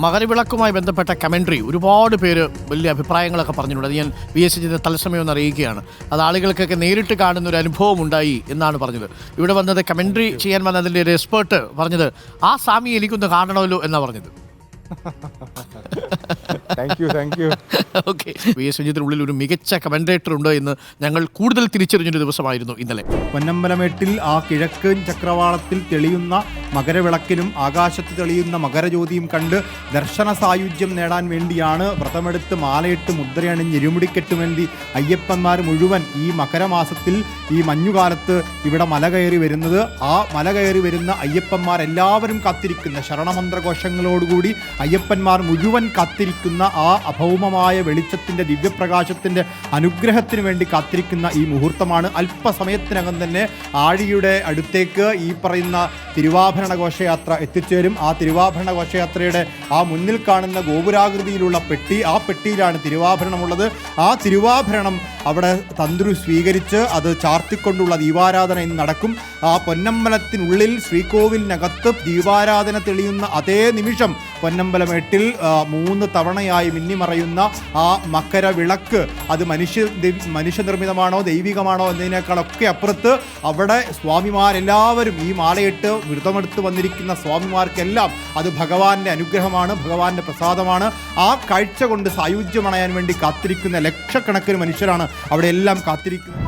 മകരവിളക്കുമായി ബന്ധപ്പെട്ട കമൻട്രി ഒരുപാട് പേര് വലിയ അഭിപ്രായങ്ങളൊക്കെ പറഞ്ഞിട്ടുണ്ട്. അത് ഞാൻ VS തത്സമയം ഒന്ന് അറിയിക്കുകയാണ്. അത് ആളുകൾക്കൊക്കെ നേരിട്ട് കാണുന്ന ഒരു അനുഭവം ഉണ്ടായി എന്നാണ് പറഞ്ഞത്. ഇവിടെ വന്നത് കമൻട്രി ചെയ്യാൻ വന്നതിൻ്റെ ഒരു എക്സ്പേർട്ട് പറഞ്ഞത് ആ സ്വാമി എനിക്കൊന്ന് കാണണമല്ലോ എന്നാണ് പറഞ്ഞത്. ഓക്കെ, VS ഒരു മികച്ച കമന്റേറ്റർ ഉണ്ട് എന്ന് ഞങ്ങൾ കൂടുതൽ തിരിച്ചറിഞ്ഞൊരു ദിവസമായിരുന്നു ഇന്നലെ. പൊന്നമ്പലമേട്ടിൽ ആ കിഴക്കൻ ചക്രവാളത്തിൽ തെളിയുന്ന മകരവിളക്കിനും ആകാശത്ത് തെളിയുന്ന മകരജ്യോതിയും കണ്ട് ദർശന സായുജ്യം നേടാൻ വേണ്ടിയാണ് വ്രതമെടുത്ത് മാലയിട്ട് മുദ്രയണിഞ്ഞ് ഇരുമുടിക്കെട്ടുമേന്തി അയ്യപ്പന്മാർ മുഴുവൻ ഈ മകരമാസത്തിൽ ഈ മഞ്ഞുകാലത്ത് ഇവിടെ മല കയറി വരുന്നത്. ആ മല കയറി വരുന്ന അയ്യപ്പന്മാരെല്ലാവരും കാത്തിരിക്കുന്ന ശരണമന്ത്രഘോഷങ്ങളോടുകൂടി അയ്യപ്പന്മാർ മുഴുവൻ കാത്തിരിക്കുന്ന ആ അഭൗമമായ വെളിച്ചത്തിൻ്റെ ദിവ്യപ്രകാശത്തിൻ്റെ അനുഗ്രഹത്തിന് വേണ്ടി കാത്തിരിക്കുന്ന ഈ മുഹൂർത്തമാണ്. അല്പസമയത്തിനകം തന്നെ ആഴിയുടെ അടുത്തേക്ക് ഈ പറയുന്ന തിരുവാഭരണ ഘോഷയാത്ര എത്തിച്ചേരും. ആ തിരുവാഭരണ ഘോഷയാത്രയുടെ ആ മുന്നിൽ കാണുന്ന ഗോപുരാകൃതിയിലുള്ള പെട്ടി, ആ പെട്ടിയിലാണ് തിരുവാഭരണമുള്ളത്. ആ തിരുവാഭരണം അവിടെ തന്ത്രി സ്വീകരിച്ച് അത് ചാർത്തിക്കൊണ്ടുള്ള ദീപാരാധന ഇന്ന് നടക്കും. ആ പൊന്നമ്പലത്തിനുള്ളിൽ ശ്രീകോവിലിനകത്ത് ദീപാരാധന തെളിയുന്ന അതേ നിമിഷം പൊന്നമ്പലമേട്ടിൽ 3 തവണയായി മിന്നിമറയുന്ന ആ മകരവിളക്ക് അത് മനുഷ്യനിർമ്മിതമാണോ ദൈവികമാണോ എന്നതിനേക്കാളൊക്കെ അപ്പുറത്ത് അവിടെ സ്വാമിമാരെല്ലാവരും ഈ മാലയിട്ട് വ്രതമെടുത്ത് വന്നിരിക്കുന്ന സ്വാമിമാർക്കെല്ലാം അത് ഭഗവാന്റെ അനുഗ്രഹമാണ്, ഭഗവാന്റെ പ്രസാദമാണ്. ആ കാഴ്ച കൊണ്ട് സായുജ്യമണയാൻ വേണ്ടി കാത്തിരിക്കുന്ന ലക്ഷക്കണക്കിന് മനുഷ്യരാണ് അവിടെ എല്ലാം കാത്തിരിക്കുന്നത്.